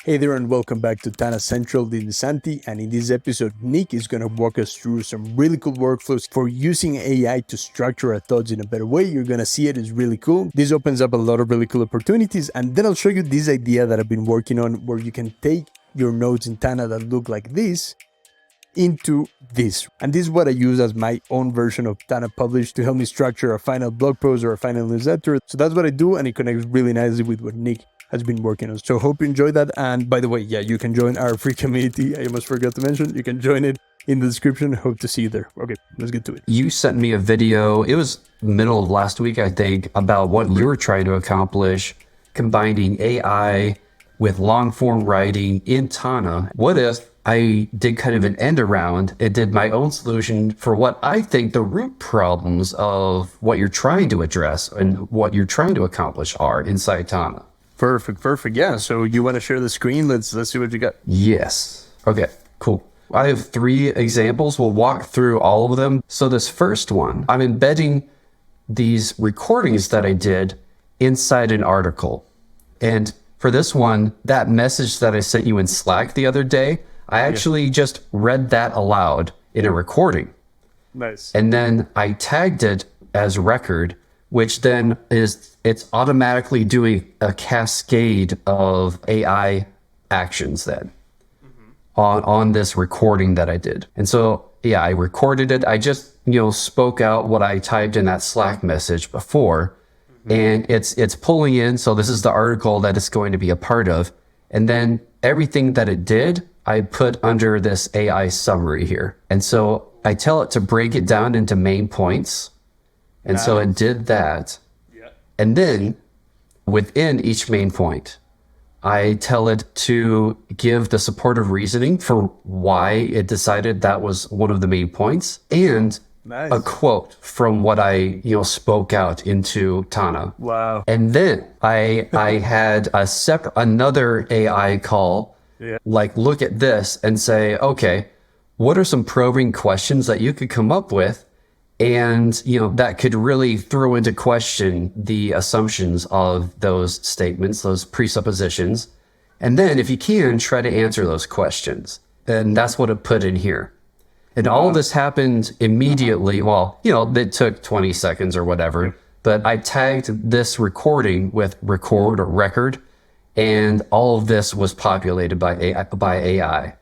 Hey there and welcome back to Tana Central. This is Santi, and in this episode, Nick is going to walk us through some really cool workflows for using AI to structure our thoughts in a better way. You're going to see it is really cool. This opens up a lot of really cool opportunities, and then I'll show you this idea that I've been working on where you can take your notes in Tana that look like this into this. And this is what I use as my own version of Tana Publish to help me structure a final blog post or a final newsletter. So that's what I do, and it connects really nicely with what Nick has been working on. So hope you enjoyed that. And by the way, yeah, you can join our free community. I almost forgot to mention, you can join it in the description. Hope to see you there. Okay, let's get to it. You sent me a video, it was middle of last week, I think, about what you were trying to accomplish, combining AI with long form writing in Tana. What if I did kind of an end around and did my own solution for what I think the root problems of what you're trying to address and what you're trying to accomplish are inside Tana? Perfect. Yeah, so you want to share the screen? Let's see what you got. Yes. Okay, cool. I have 3 examples. We'll walk through all of them. So this first one, I'm embedding these recordings that I did inside an article. And for this one, that message that I sent you in Slack the other day, I actually just read that aloud in a recording. Nice. And then I tagged it as record, which then it's automatically doing a cascade of AI actions then on this recording that I did. And so, yeah, I recorded it. I just, spoke out what I typed in that Slack message before, and it's pulling in. So this is the article that it's going to be a part of. And then everything that it did, I put under this AI summary here. And so I tell it to break it down into main points. And so it did that. Yeah. And then within each main point, I tell it to give the supportive reasoning for why it decided that was one of the main points and a quote from what I spoke out into Tana. Wow. And then I had another AI call, like look at this and say, okay, what are some probing questions that you could come up with? And, that could really throw into question the assumptions of those statements, those presuppositions. And then if you can, try to answer those questions. And that's what it put in here. And all of this happened immediately. Well, it took 20 seconds or whatever, but I tagged this recording with record or record. And all of this was populated by AI.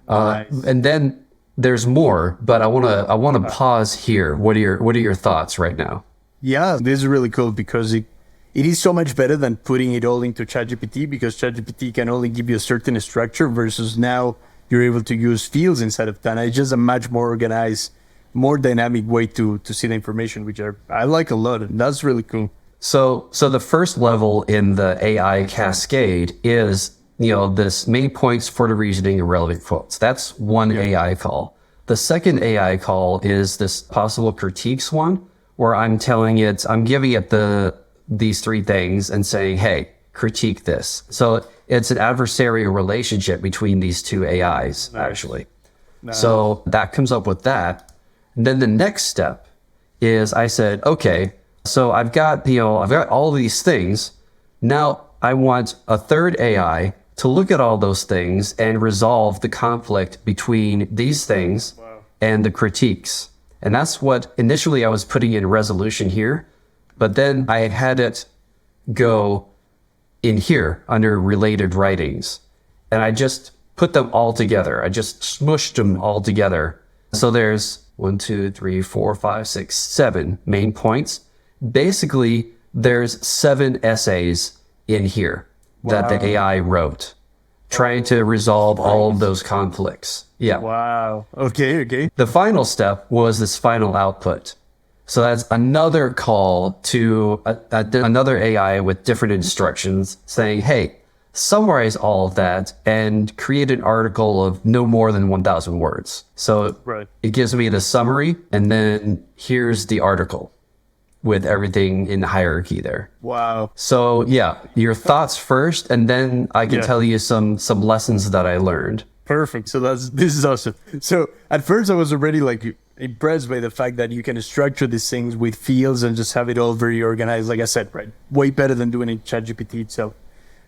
Nice. And then there's more, but I want to pause here. What are your thoughts right now? Yeah, this is really cool because it is so much better than putting it all into ChatGPT, because ChatGPT can only give you a certain structure versus now you're able to use fields inside of Tana. It's just a much more organized, more dynamic way to see the information, which I like a lot, and that's really cool. So the first level in the AI cascade is this main points for the reasoning and relevant quotes. That's one AI call. The second AI call is this possible critiques one, where I'm giving it these 3 things and saying, hey, critique this. So it's an adversarial relationship between these 2 AIs, actually. Nice. So that comes up with that. And then the next step is I said, okay, so I've got all of these things. Now I want a third AI to look at all those things and resolve the conflict between these things and the critiques. And that's what initially I was putting in resolution here, but then I had it go in here under related writings. And I just put them all together. I just smushed them all together. So there's 1, 2, 3, 4, 5, 6, 7 main points. Basically, there's 7 essays in here that the AI wrote, trying to resolve all of those conflicts. Yeah. Wow. Okay. The final step was this final output. So that's another call to another AI with different instructions saying, hey, summarize all of that and create an article of no more than 1,000 words. So it gives me the summary, and then here's the article with everything in hierarchy there. Wow. So yeah, your thoughts first, and then I can tell you some lessons that I learned. Perfect. So this is awesome. So at first I was already impressed by the fact that you can structure these things with fields and just have it all very organized. Like I said, right? Way better than doing it in ChatGPT itself.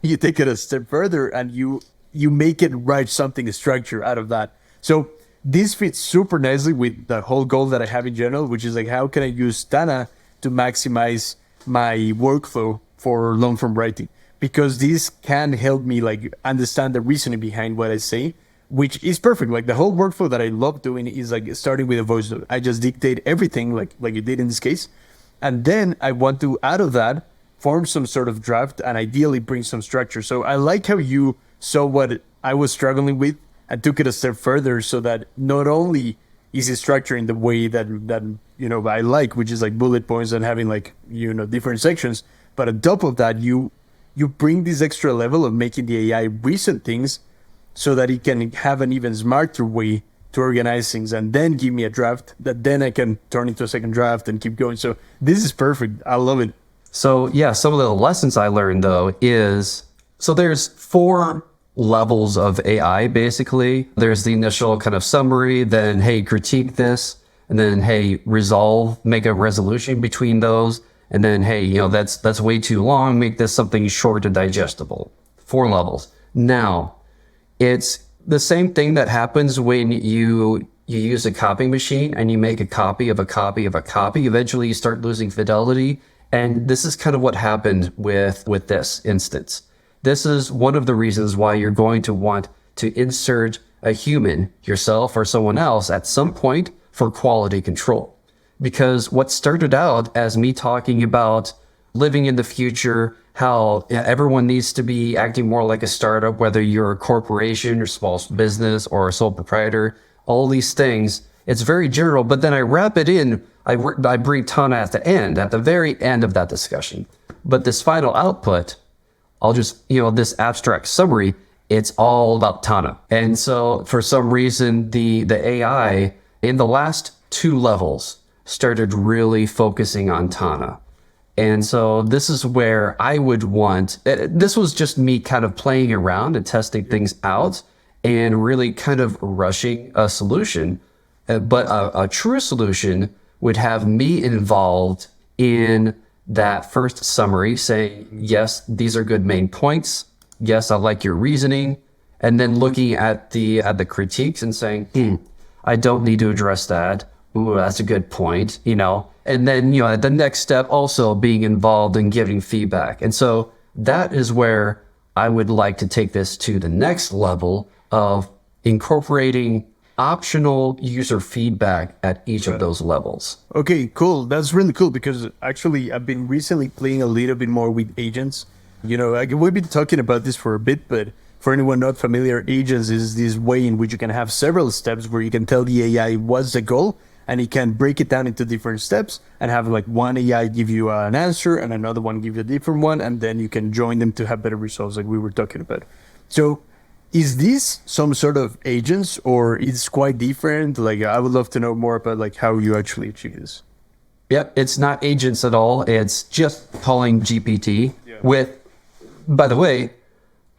you take it a step further and you make it write something structure out of that. So this fits super nicely with the whole goal that I have in general, which is like, how can I use Tana to maximize my workflow for long form writing? Because this can help me like understand the reasoning behind what I say, which is perfect. Like the whole workflow that I love doing is like starting with a voice note. I just dictate everything like you did in this case. And then I want to, out of that, form some sort of draft and ideally bring some structure. So I like how you saw what I was struggling with and took it a step further, so that not only is it structured in the way that I like, which is like bullet points and having like different sections, but on top of that you bring this extra level of making the AI reason things so that it can have an even smarter way to organize things and then give me a draft that then I can turn into a second draft and keep going. So this is perfect. I love it. So yeah, some of the lessons I learned though is, so there's 4 levels of AI basically. There's the initial kind of summary, then hey, critique this, and then hey, resolve, make a resolution between those, and then hey, that's way too long, make this something short and digestible. 4 levels. Now, it's the same thing that happens when you use a copy machine and you make a copy of a copy of a copy. Eventually you start losing fidelity. And this is kind of what happened with this instance. This is one of the reasons why you're going to want to insert a human, yourself or someone else, at some point for quality control. Because what started out as me talking about living in the future, how everyone needs to be acting more like a startup, whether you're a corporation or small business or a sole proprietor, all these things, it's very general, but then I wrap it in, I bring Tana at the very end of that discussion. But this final output, I'll just, this abstract summary, it's all about Tana. And so for some reason, the AI in the last 2 levels started really focusing on Tana. And so this is where I would want, this was just me kind of playing around and testing things out and really kind of rushing a solution. But a true solution would have me involved in that first summary, saying, yes, these are good main points. Yes, I like your reasoning. And then looking at the critiques and saying, I don't need to address that. Ooh, that's a good point, And then, the next step also being involved in giving feedback. And so that is where I would like to take this to the next level of incorporating optional user feedback at each of those levels. Okay, cool. That's really cool because actually I've been recently playing a little bit more with agents. We've been talking about this for a bit, but for anyone not familiar, agents is this way in which you can have several steps where you can tell the AI what's the goal, and it can break it down into different steps and have like one AI give you an answer and another one give you a different one, and then you can join them to have better results like we were talking about. So is this some sort of agents or it's quite different? Like I would love to know more about like how you actually achieve this. Yep, it's not agents at all. It's just calling GPT with, by the way,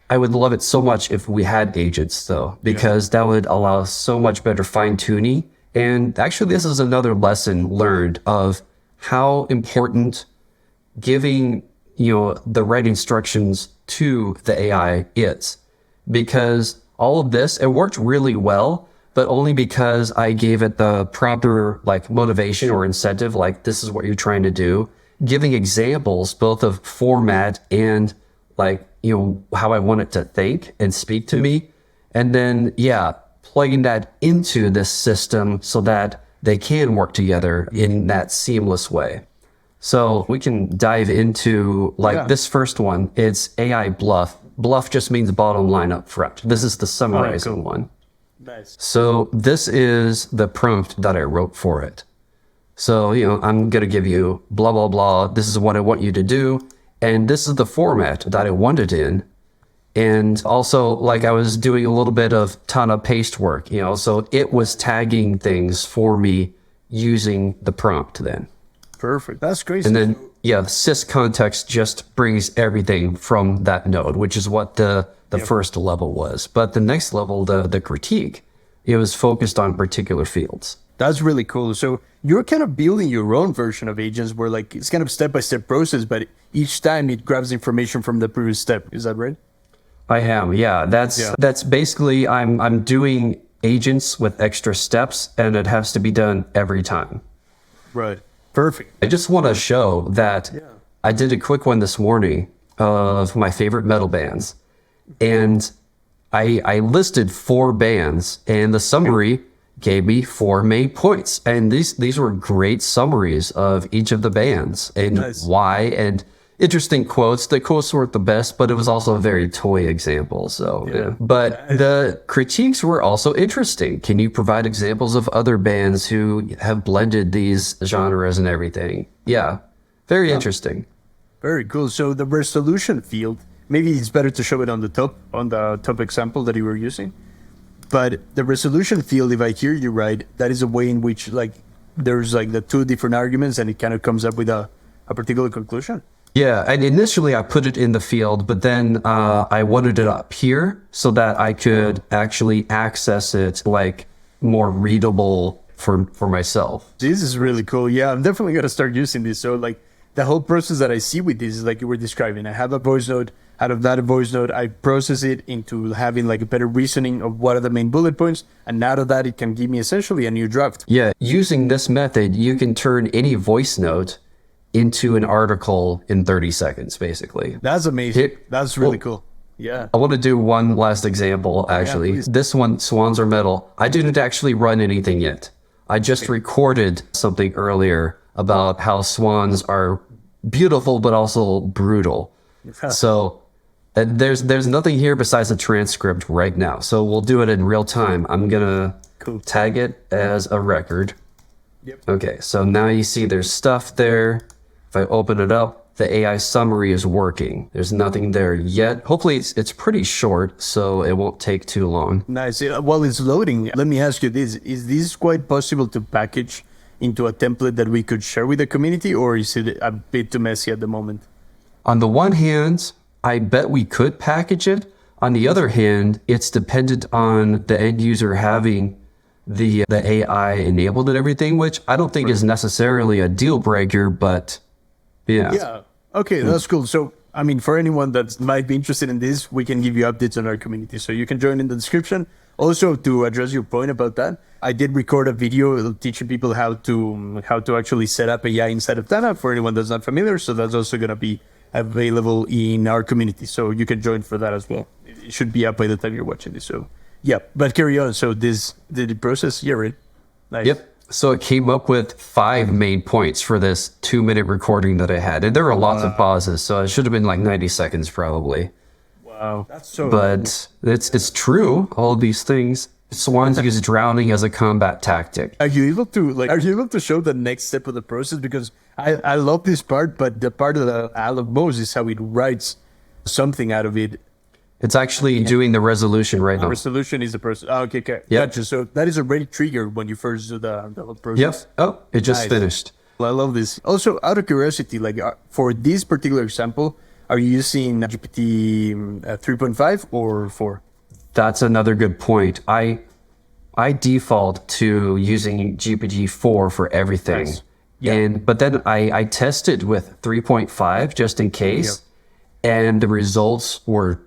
I would love it so much if we had agents though, because that would allow so much better fine tuning. And actually this is another lesson learned of how important giving, the right instructions to the AI is. Because all of this, it worked really well, but only because I gave it the proper like motivation or incentive, like this is what you're trying to do, giving examples both of format and like, how I want it to think and speak to me. And then, plugging that into this system so that they can work together in that seamless way. So we can dive into this first one. It's AI bluff. Bluff just means bottom line up front. This is the summarizing one. Nice. So this is the prompt that I wrote for it. So, I'm going to give you blah, blah, blah. This is what I want you to do. And this is the format that I want it in. And also, like I was doing a little bit of Tana Paste work, so it was tagging things for me using the prompt then. Perfect. That's crazy. And then, the sys context just brings everything from that node, which is what the first level was. But the next level, the critique, it was focused on particular fields. That's really cool. So you're kind of building your own version of agents where like it's kind of step-by-step process, but each time it grabs information from the previous step. Is that right? I am, yeah. That's basically I'm doing agents with extra steps, and it has to be done every time. Right. Perfect. I just want to show that I did a quick one this morning of my favorite metal bands, and I listed 4 bands, and the summary gave me 4 main points, and these were great summaries of each of the bands and why, and interesting quotes. The quotes weren't the best, but it was also a very toy example. So, but the critiques were also interesting. Can you provide examples of other bands who have blended these genres and everything? Yeah, very interesting. Very cool. So the resolution field, maybe it's better to show it on the top example that you were using. But the resolution field, if I hear you right, that is a way in which like there's like the 2 different arguments and it kind of comes up with a particular conclusion. Yeah, and initially I put it in the field, but then I wanted it up here so that I could actually access it like more readable for myself. This is really cool. Yeah, I'm definitely going to start using this. So like the whole process that I see with this is like you were describing. I have a voice note. Out of that voice note, I process it into having like a better reasoning of what are the main bullet points. And out of that, it can give me essentially a new draft. Yeah, using this method, you can turn any voice note into an article in 30 seconds, basically. That's amazing. That's really cool. Yeah. I want to do one last example, actually. This one, Swans Are Metal. I didn't actually run anything yet. I just recorded something earlier about how swans are beautiful, but also brutal. So there's nothing here besides a transcript right now. So we'll do it in real time. I'm going to tag it as a record. Yep. Okay, so now you see there's stuff there. If I open it up, the AI summary is working. There's nothing there yet. Hopefully it's pretty short, so it won't take too long. Nice. While it's loading, let me ask you this. Is this quite possible to package into a template that we could share with the community, or is it a bit too messy at the moment? On the one hand, I bet we could package it. On the other hand, it's dependent on the end user having the AI enabled and everything, which I don't think is necessarily a deal breaker, but yeah. Yeah. Okay, that's cool. So, I mean, for anyone that might be interested in this, we can give you updates on our community. So you can join in the description. Also, to address your point about that, I did record a video teaching people how to actually set up AI inside of Tana for anyone that's not familiar. So that's also going to be available in our community. So you can join for that as well. It should be up by the time you're watching this. So yeah, but carry on. So did it process? Yeah, right. Nice. Yep. So it came up with 5 main points for this 2-minute recording that I had. And there were lots of pauses, so it should have been like 90 seconds probably. Wow. That's so But it's true, all of these things. Swans use drowning as a combat tactic. Are you able to show the next step of the process? Because I love this part, but the part that I love most is how it writes something out of it. It's actually doing the resolution right now. The resolution is the process. Oh, okay. Yep. Gotcha. So that is already triggered when you first do the whole process. Yep. Oh, it just finished. Well, I love this. Also, out of curiosity, like for this particular example, are you using GPT 3.5 or 4? That's another good point. I default to using GPT-4 for everything. Nice. Yeah. But then I tested with 3.5 just in case, and the results were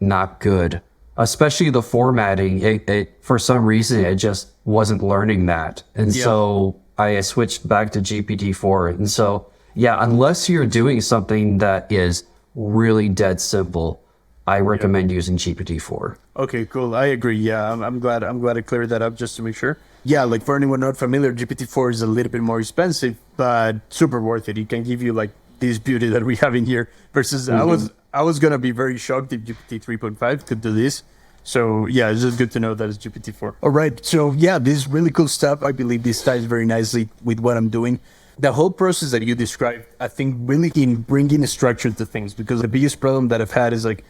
not good. Especially the formatting. It for some reason it just wasn't learning that. And so I switched back to GPT-4. And so yeah, unless you're doing something that is really dead simple, I recommend using GPT-4. Okay, cool. I agree. Yeah, I'm glad I cleared that up just to make sure. Yeah, like for anyone not familiar, GPT-4 is a little bit more expensive, but super worth it. It can give you like this beauty that we have in here versus I was gonna be very shocked if GPT 3.5 could do this. So yeah, it's just good to know that it's GPT-4. All right, so yeah, this is really cool stuff. I believe this ties very nicely with what I'm doing. The whole process that you described, I think really in bringing a structure to things, because the biggest problem that I've had is like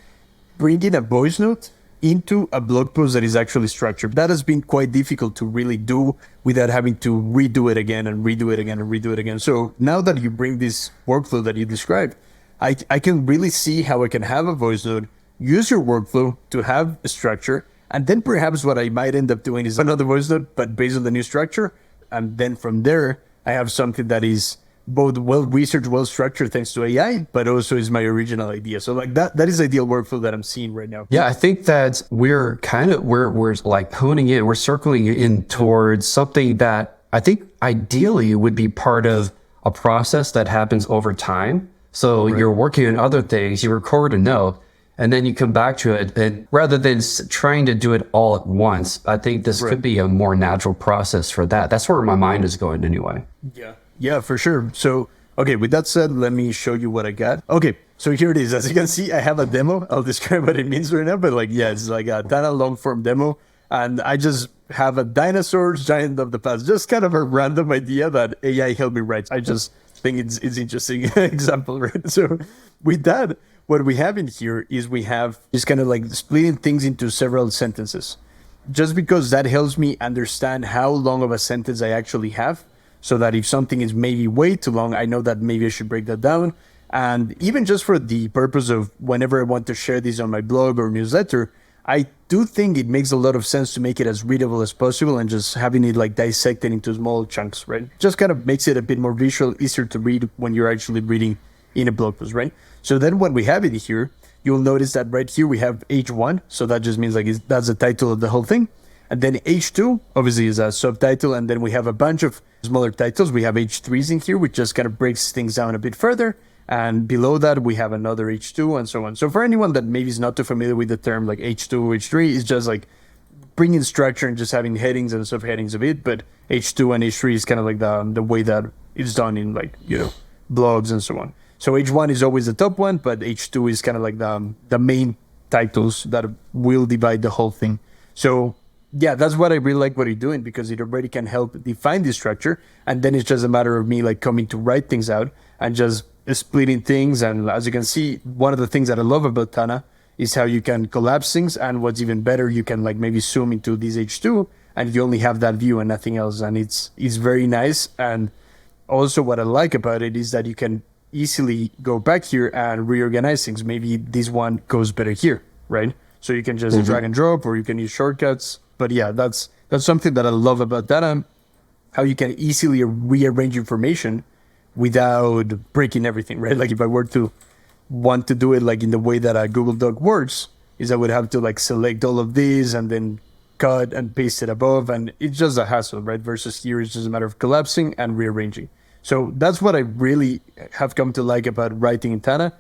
bringing a voice note into a blog post that is actually structured. That has been quite difficult to really do without having to redo it again and redo it again and redo it again. So now that you bring this workflow that you described, I can really see how I can have a voice note, use your workflow to have a structure, and then perhaps what I might end up doing is another voice note, but based on the new structure, And then from there, I have something that is both well-researched, well-structured thanks to AI, but also is my original idea. So like that is the ideal workflow that I'm seeing right now. Yeah, I think that we're like honing in, we're circling in towards something that I think ideally would be part of a process that happens over time. So you're working on other things, you record a note, and then you come back to it. And rather than trying to do it all at once, I think this could be a more natural process for that. That's where my mind is going anyway. Yeah, for sure. So, okay, with that said, let me show you what I got. Okay, so here it is. As you can see, I have a demo. I'll describe what it means right now. But like, yeah, it's like a Tana long form demo. And I just have a dinosaurs giant of the past. Just kind of a random idea that AI helped me write. I just think it's interesting example, right? So with that, what we have in here is we have just kind of like splitting things into several sentences. Just because that helps me understand how long of a sentence I actually have. So that if something is maybe way too long, I know that maybe I should break that down. And even just for the purpose of whenever I want to share this on my blog or newsletter, I do think it makes a lot of sense to make it as readable as possible and just having it like dissected into small chunks, right? Just kind of makes it a bit more visual, easier to read when you're actually reading in a blog post, right? So then when we have it here, you'll notice that right here we have H1. So that just means like that's the title of the whole thing. And then H2 obviously is a subtitle, and then we have a bunch of smaller titles. We have H3s in here, which just kind of breaks things down a bit further. And below that, we have another H2 and so on. So for anyone that maybe is not too familiar with the term like H2, H3, is just like bringing structure and just having headings and subheadings of it. But H2 and H3 is kind of like the way that it's done in like, blogs and so on. So H1 is always the top one, but H2 is kind of like the main titles that will divide the whole thing. So yeah, that's what I really like what you're doing, because it already can help define the structure. And then it's just a matter of me like coming to write things out and just splitting things. And as you can see, one of the things that I love about Tana is how you can collapse things. And what's even better, you can like maybe zoom into this H2 and you only have that view and nothing else. And it's very nice. And also what I like about it is that you can easily go back here and reorganize things. Maybe this one goes better here, right? So you can just drag and drop, or you can use shortcuts. But yeah, that's something that I love about Tana, how you can easily rearrange information without breaking everything, right? Like if I were to want to do it like in the way that a Google Doc works, is I would have to like select all of these and then cut and paste it above. And it's just a hassle, right? Versus here, it's just a matter of collapsing and rearranging. So that's what I really have come to like about writing in Tana.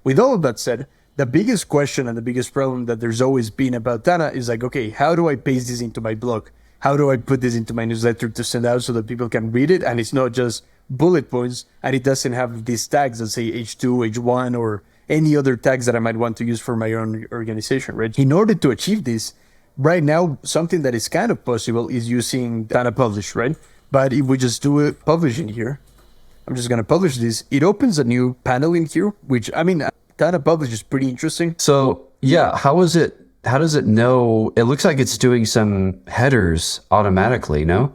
With all of that said, the biggest question and the biggest problem that there's always been about Tana is like, okay, how do I paste this into my blog? How do I put this into my newsletter to send out so that people can read it? And it's not just bullet points, and it doesn't have these tags that say H2, H1, or any other tags that I might want to use for my own organization, right? In order to achieve this, right now, something that is kind of possible is using Tana Publish, right? But if we just do it publishing here, I'm just going to publish this. It opens a new panel in here, which, I mean, Tana Publish is pretty interesting. So yeah, how does it know? It looks like it's doing some headers automatically, no?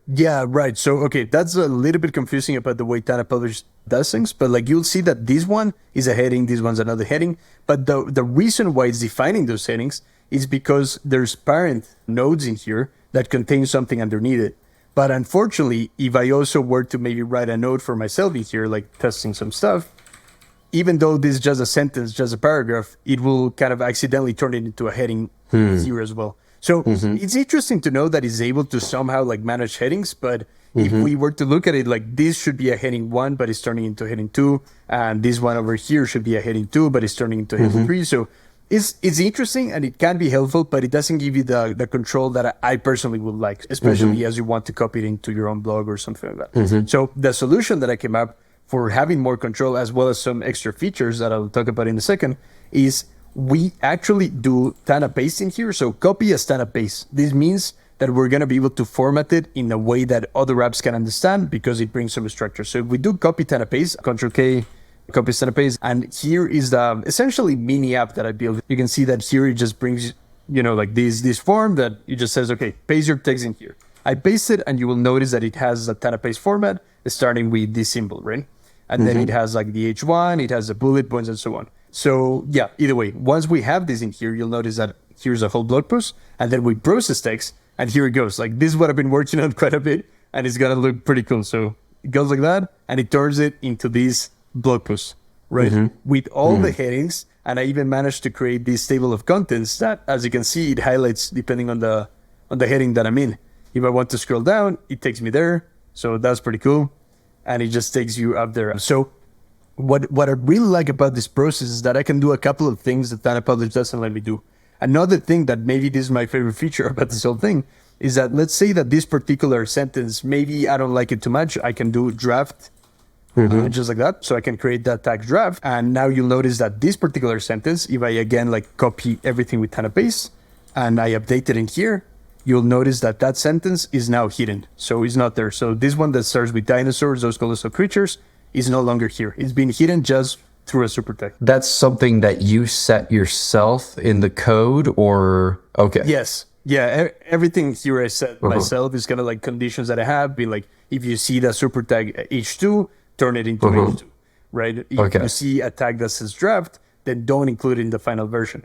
Yeah, right. So, okay, that's a little bit confusing about the way Tana Publish does things, but like you'll see that this one is a heading, this one's another heading. But the reason why it's defining those headings is because there's parent nodes in here that contain something underneath it. But unfortunately, if I also were to maybe write a note for myself in here, like testing some stuff, even though this is just a sentence, just a paragraph, it will kind of accidentally turn it into a heading here as well. So it's interesting to know that it's able to somehow like manage headings, but if we were to look at it like this should be a heading 1, but it's turning into heading 2, and this one over here should be a heading 2, but it's turning into heading 3. So it's interesting and it can be helpful, but it doesn't give you the control that I personally would like, especially as you want to copy it into your own blog or something like that. So the solution that I came up for having more control, as well as some extra features that I'll talk about in a second, is we actually do Tana Paste in here. So copy as Tana Paste. This means that we're going to be able to format it in a way that other apps can understand, because it brings some structure. So if we do copy Tana Paste, Control K, copy Tana Paste, and here is the essentially mini app that I built. You can see that here it just brings, like this form that it just says, okay, paste your text in here. I paste it, and you will notice that it has a Tana Paste format starting with this symbol, right? And then it has like the H1, it has the bullet points and so on. So yeah, either way, once we have this in here, you'll notice that here's a whole blog post, and then we process text, and here it goes. Like this is what I've been working on quite a bit. and it's gonna look pretty cool. So it goes like that, and it turns it into this blog post, right? With all the headings, and I even managed to create this table of contents that, as you can see, it highlights depending on the heading that I'm in. If I want to scroll down, it takes me there. So that's pretty cool, and it just takes you up there. So what I really like about this process is that I can do a couple of things that Tana Publish doesn't let me do. Another thing that maybe this is my favorite feature about this whole thing is that, let's say that this particular sentence, maybe I don't like it too much. I can do draft just like that. So I can create that tag draft. And now you'll notice that this particular sentence, if I again like copy everything with Tana Paste and I update it in here, you'll notice that that sentence is now hidden. So it's not there. So this one that starts with dinosaurs, those colossal creatures, is no longer here. It's been hidden just through a super tag. That's something that you set yourself in the code, or okay? Yes. Yeah. Everything here I set myself is kind of like conditions that I have. Be like, if you see the super tag H2, turn it into H2, right? If you see a tag that says draft, then don't include it in the final version.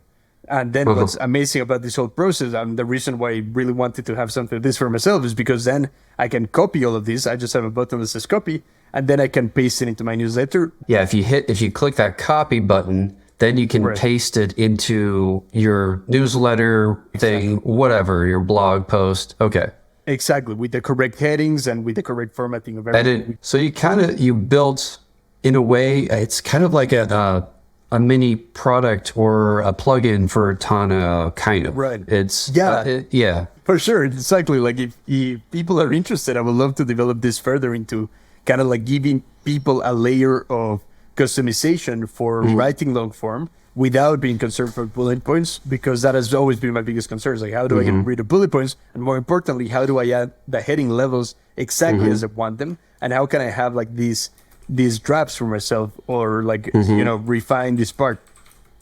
And then what's amazing about this whole process, and the reason why I really wanted to have something like this for myself, is because then I can copy all of this. I just have a button that says copy, and then I can paste it into my newsletter. Yeah, if you click that copy button, then you can paste it into your newsletter thing, whatever, your blog post. Okay. Exactly, with the correct headings and with the correct formatting of everything. So you built, in a way, it's kind of like a mini product or a plugin for Tana, kind of. Right. It's yeah. For sure. Exactly. Like if people are interested, I would love to develop this further into kind of like giving people a layer of customization for writing long form without being concerned for bullet points, because that has always been my biggest concern. Is like, how do I get rid of bullet points? And more importantly, how do I add the heading levels exactly as I want them? And how can I have like these drafts for myself, or like, refine this part,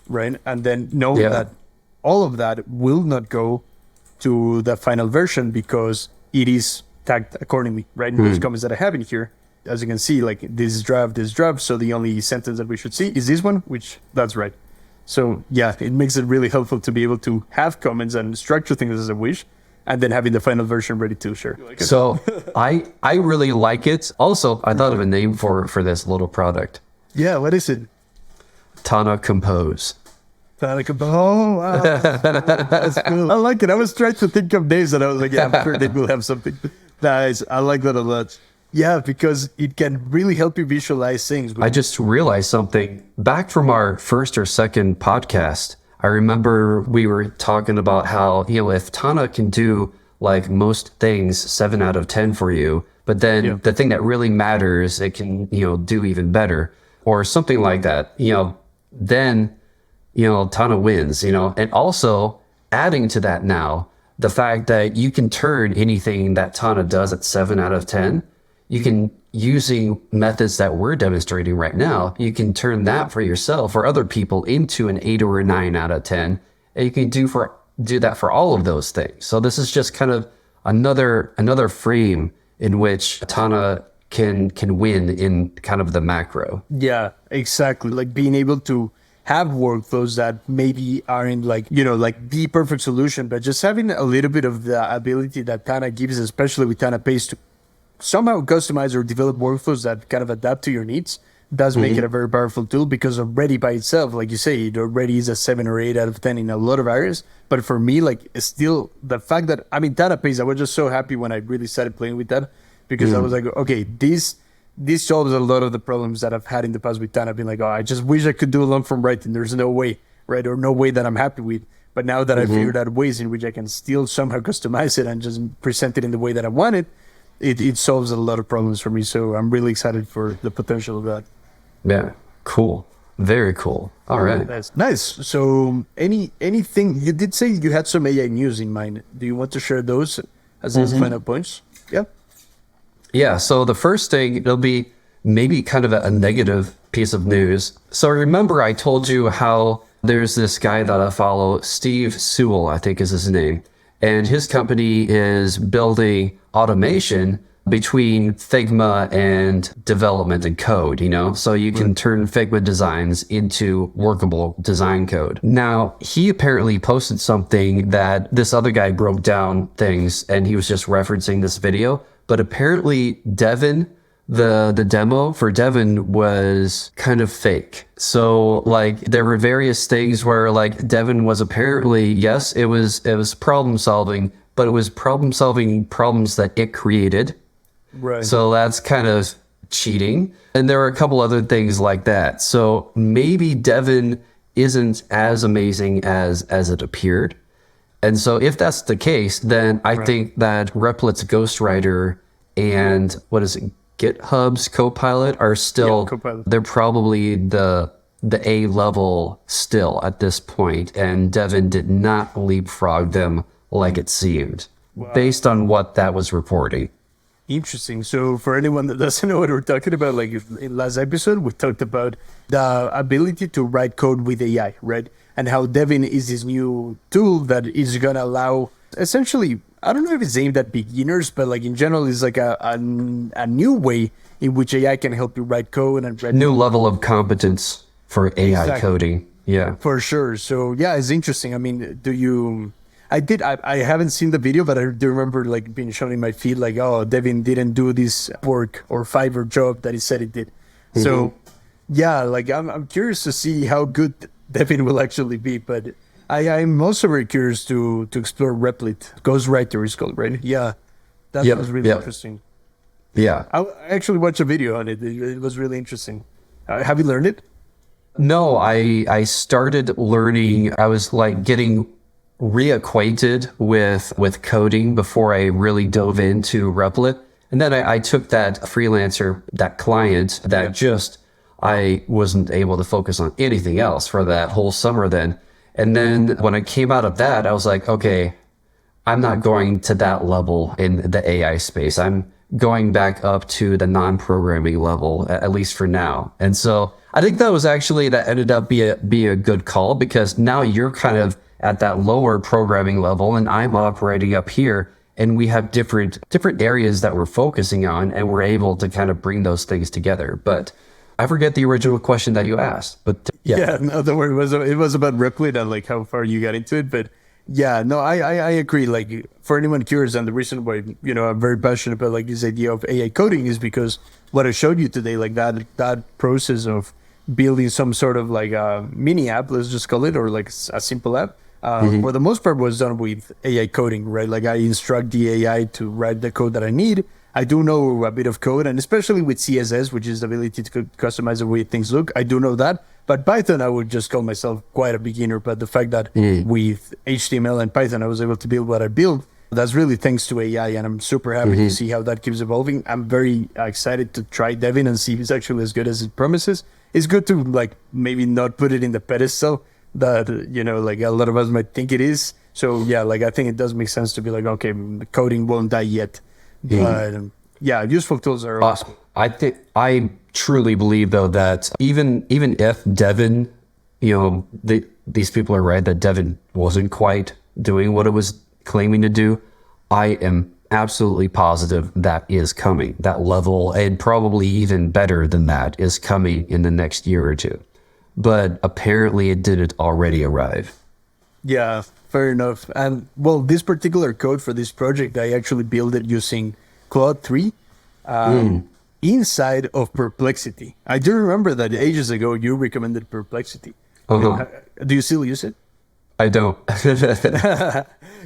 right? And then know that all of that will not go to the final version because it is tagged accordingly, right? In those comments that I have in here, as you can see, like this draft. So the only sentence that we should see is this one, which that's right. So yeah, it makes it really helpful to be able to have comments and structure things as I wish, and then having the final version ready to share. So I really like it. Also, I thought of a name for this little product. Yeah, what is it? Tana Compose. Tana Compose. Oh, wow. That's cool. I like it. I was trying to think of names and I was like, yeah, I'm sure they will have something. Nice. I like that a lot. Yeah, because it can really help you visualize things. I just realized something. Back from our first or second podcast, I remember we were talking about how, if Tana can do like most things 7 out of 10 for you, but then the thing that really matters, it can, do even better or something like that, then, Tana wins, and also adding to that now, the fact that you can turn anything that Tana does at 7 out of 10, you can, using methods that we're demonstrating right now, you can turn that for yourself or other people into an 8 or a 9 out of 10. And you can do that for all of those things. So this is just kind of another frame in which Tana can win in kind of the macro. Yeah, exactly. Like being able to have workflows that maybe aren't like, like the perfect solution, but just having a little bit of the ability that Tana gives, especially with Tana Paste, to somehow customize or develop workflows that kind of adapt to your needs, does make it a very powerful tool, because already by itself, like you say, it already is a 7 or 8 out of 10 in a lot of areas. But for me, like, still the fact that, Tana Paste, I was just so happy when I really started playing with that, because I was like, okay, this solves a lot of the problems that I've had in the past with Tana. I've been like, I just wish I could do a long form writing. There's no way, right? Or no way that I'm happy with. But now that I've figured out ways in which I can still somehow customize it and just present it in the way that I want it, it solves a lot of problems for me. So I'm really excited for the potential of that. Yeah, cool. Very cool. All right. That's nice. So anything, you did say you had some AI news in mind. Do you want to share those as final points? Yeah. Yeah. So the first thing, it'll be maybe kind of a negative piece of news. So remember I told you how there's this guy that I follow, Steve Sewell, I think is his name. And his company is building automation between Figma and development and code, so you can turn Figma designs into workable design code. Now, he apparently posted something that this other guy broke down things, and he was just referencing this video, But apparently Devin, the demo for Devin was kind of fake. So like there were various things where like Devin was apparently, yes, it was problem solving, but it was problem solving problems that it created. Right. So that's kind of cheating. And there are a couple other things like that. So maybe Devin isn't as amazing as it appeared. And so if that's the case, then I think that Replit's Ghostwriter and what is it, GitHub's Copilot are still, Copilot. they're probably the A level still at this point. And Devin did not leapfrog them like it seemed, based on what that was reporting. Interesting. So for anyone that doesn't know what we're talking about, like in last episode, we talked about the ability to write code with AI, right? And how Devin is this new tool that is going to allow essentially, I don't know if it's aimed at beginners, but like in general, it's like a new way in which AI can help you write code and write New level of competence for AI Exactly. coding. Yeah. For sure. So yeah, it's interesting. I mean, I haven't seen the video, but I do remember like being shown in my feed, like, oh, Devin didn't do this work or Fiverr job that he said he did. So yeah, like I'm curious to see how good Devin will actually be, but I'm also very curious to explore Replit. Ghostwriter is called, right? Yeah. That was really interesting. Yeah. I actually watched a video on it. It was really interesting. Have you learned it? No, I started learning. I was like getting reacquainted with coding before I really dove into Replit. And then I took that freelancer, that client that just, I wasn't able to focus on anything else for that whole summer then. And then when I came out of that, I was like, okay, I'm not going to that level in the AI space. I'm going back up to the non-programming level, at least for now. And so I think that ended up be a good call, because now you're kind of at that lower programming level and I'm operating up here, and we have different areas that we're focusing on, and we're able to kind of bring those things together. But I forget the original question that you asked, but Yeah, no, don't worry. It was about Replit and like how far you got into it. But yeah, no, I agree. Like for anyone curious, and the reason why, I'm very passionate about like this idea of AI coding is because what I showed you today, like that process of building some sort of like a mini app, let's just call it, or like a simple app, for the most part was done with AI coding, right? Like I instruct the AI to write the code that I need. I do know a bit of code, and especially with CSS, which is the ability to customize the way things look, I do know that. But Python, I would just call myself quite a beginner. But the fact that with HTML and Python, I was able to build what I built, that's really thanks to AI, and I'm super happy to see how that keeps evolving. I'm very excited to try Devin and see if it's actually as good as it promises. It's good to like maybe not put it in the pedestal that, like a lot of us might think it is. So yeah, like I think it does make sense to be like, okay, coding won't die yet. But yeah, useful tools are awesome. I truly believe though that even if Devin, these people are right that Devin wasn't quite doing what it was claiming to do, I am absolutely positive that is coming. That level, and probably even better than that, is coming in the next year or two. But apparently it didn't already arrive. Yeah, fair enough. And well, this particular code for this project, I actually built it using Claude 3 inside of Perplexity. I do remember that ages ago you recommended Perplexity. Do you still use it? I don't.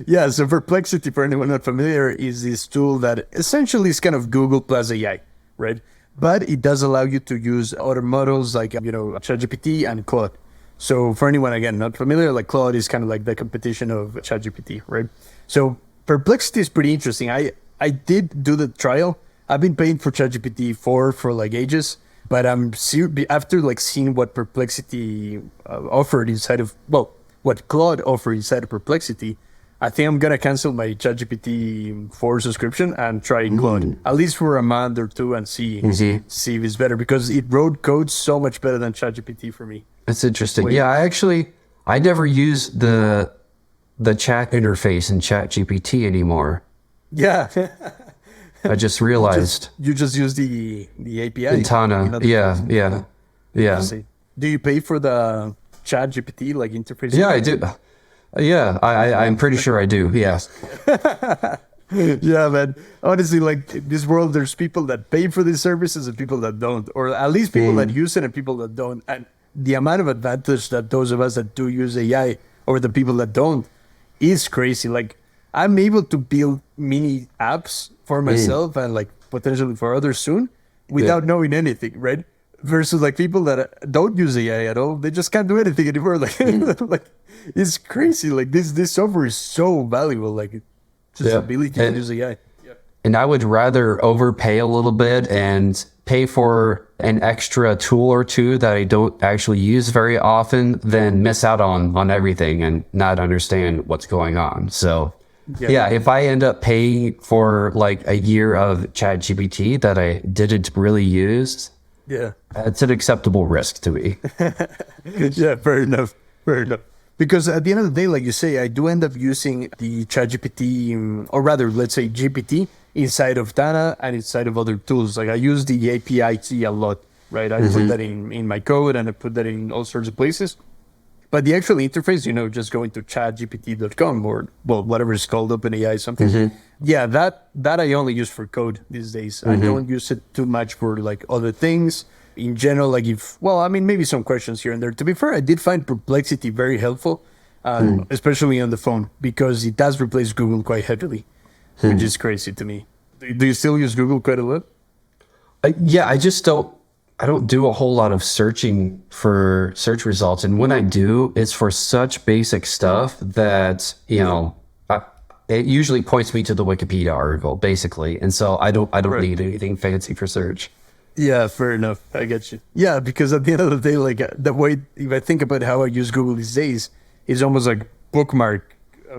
Yeah, so Perplexity, for anyone not familiar, is this tool that essentially is kind of Google plus AI, right? But it does allow you to use other models like, ChatGPT and Claude. So for anyone, again, not familiar, like Claude is kind of like the competition of ChatGPT, right? So Perplexity is pretty interesting. I did do the trial. I've been paying for ChatGPT 4 for like ages, but after like seeing what Perplexity offered inside of, what Claude offered inside of Perplexity, I think I'm going to cancel my ChatGPT 4 subscription and try Claude, at least for a month or two, and see if it's better, because it wrote code so much better than ChatGPT for me. That's interesting. Yeah, I never use the chat interface in ChatGPT anymore. Yeah. I just realized. You just use the API. In Tana. Yeah. Do you pay for the ChatGPT interface? Yeah, I do. Yeah, I'm pretty sure I do. Yes. Yeah, man. Honestly, like in this world, there's people that pay for these services and people that don't, or at least people that use it and people that don't. And the amount of advantage that those of us that do use AI or the people that don't is crazy. Like I'm able to build mini apps for myself and like potentially for others soon without knowing anything, right? Versus like people that don't use AI at all, they just can't do anything anymore. Like, like it's crazy. Like this software is so valuable. Like just the ability to use AI. And I would rather overpay a little bit and pay for an extra tool or two that I don't actually use very often than miss out on everything and not understand what's going on. So yeah, if I end up paying for like a year of ChatGPT that I didn't really use, it's an acceptable risk to me. Yeah, fair enough. Fair enough. Because at the end of the day, like you say, I do end up using the ChatGPT, or rather, let's say GPT inside of Tana and inside of other tools. Like I use the API a lot, right? I put that in my code and I put that in all sorts of places. But the actual interface, just going to chatgpt.com or, well, whatever it's called, OpenAI, something. Yeah, that I only use for code these days. I don't use it too much for like other things. In general, like maybe some questions here and there. To be fair, I did find Perplexity very helpful, especially on the phone, because it does replace Google quite heavily, which is crazy to me. Do you still use Google quite a lot? Yeah, I don't do a whole lot of searching for search results. And when I do, it's for such basic stuff that, it usually points me to the Wikipedia article, basically. And so I don't need anything fancy for search. Yeah, fair enough. I get you. Yeah, because at the end of the day, like the way, if I think about how I use Google these days, it's almost like bookmark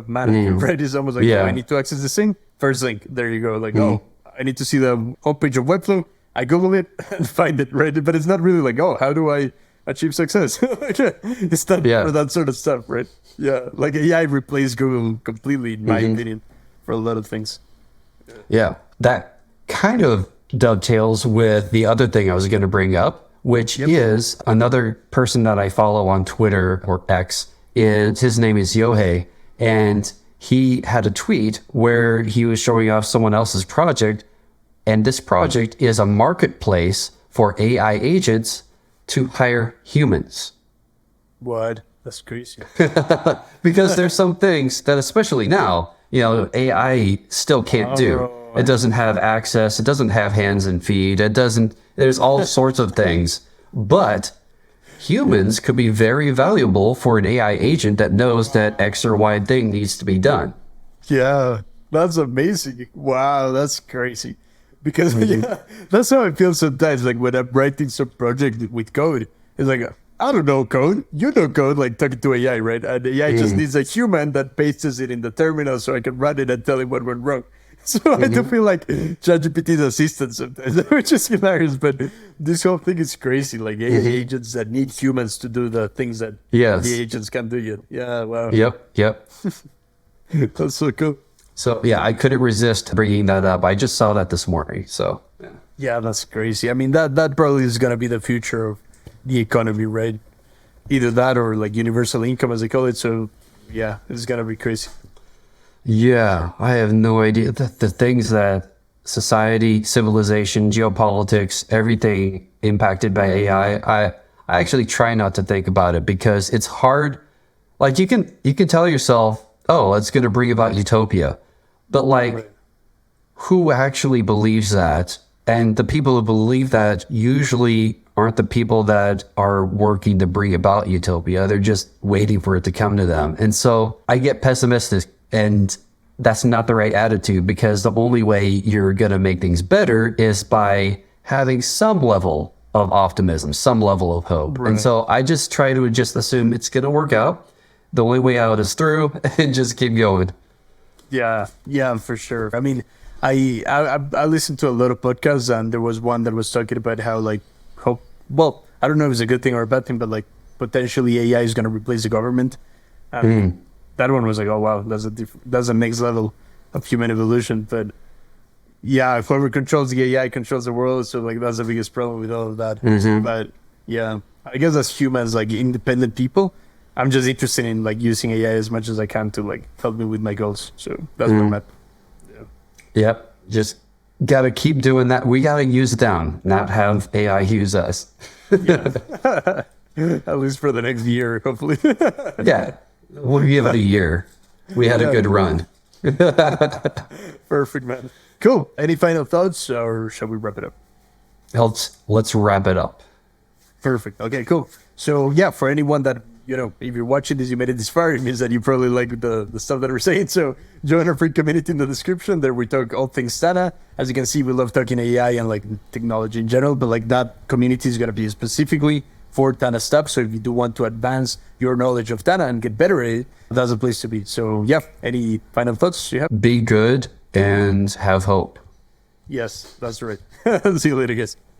manager, right? It's almost like, I need to access this thing. First link, there you go. Like, I need to see the homepage of Webflow. I Google it and find it, right? But it's not really like, how do I achieve success? It's not for that sort of stuff, right? Yeah, like AI replaced Google completely, in my opinion, for a lot of things. Yeah, that kind of dovetails with the other thing I was going to bring up, which is another person that I follow on Twitter or X. His name is Yohei, and he had a tweet where he was showing off someone else's project, and this project is a marketplace for AI agents to hire humans. What? That's crazy. Because there's some things that, especially now, AI still can't do. It doesn't have access. It doesn't have hands and feet. There's all sorts of things. But humans could be very valuable for an AI agent that knows that X or Y thing needs to be done. Yeah, that's amazing. Wow, that's crazy. Because that's how I feel sometimes. Like when I'm writing some project with code, it's like, I don't know code. You know code, like talking to AI, right? And AI just needs a human that pastes it in the terminal so I can run it and tell him what went wrong. So I do feel like ChatGPT's assistant sometimes, which is hilarious. But this whole thing is crazy. Like AI agents that need humans to do the things that the agents can't do yet. Yeah, wow. Yep. That's so cool. So yeah, I couldn't resist bringing that up. I just saw that this morning. So yeah, that's crazy. I mean, that probably is going to be the future of the economy, right? Either that or like universal income, as they call it. So yeah, it's going to be crazy. Yeah, I have no idea. The things that society, civilization, geopolitics, everything impacted by AI, I actually try not to think about it because it's hard. Like you can tell yourself, oh, it's going to bring about utopia. But like, who actually believes that? And the people who believe that usually aren't the people that are working to bring about utopia. They're just waiting for it to come to them. And so I get pessimistic. And that's not the right attitude because the only way you're going to make things better is by having some level of optimism, some level of hope. Right. And so I just try to just assume it's going to work out. The only way out is through and just keep going. Yeah, for sure. I mean, I listened to a lot of podcasts and there was one that was talking about how I don't know if it's a good thing or a bad thing, but like potentially AI is going to replace the government. That one was like, oh wow, that's a next level of human evolution. But yeah, whoever controls the AI controls the world. So like that's the biggest problem with all of that. But yeah, I guess as humans, like independent people, I'm just interested in like using AI as much as I can to like help me with my goals. So that's where I'm at. Yep. Just got to keep doing that. We got to use them, not have AI use us. At least for the next year, hopefully. Yeah. We'll give it a year. We had a good run. Perfect, man. Cool. Any final thoughts, or shall we wrap it up? Let's wrap it up. Perfect. Okay, cool. So yeah, for anyone that, if you're watching this, you made it this far, it means that you probably like the stuff that we're saying. So join our free community in the description. There we talk all things Tana. As you can see, we love talking AI and like technology in general, but like that community is going to be specifically for Tana stuff. So if you do want to advance your knowledge of Tana and get better at it, that's a place to be. So yeah, any final thoughts you have? Be good and have hope. Yes, that's right. See you later, guys.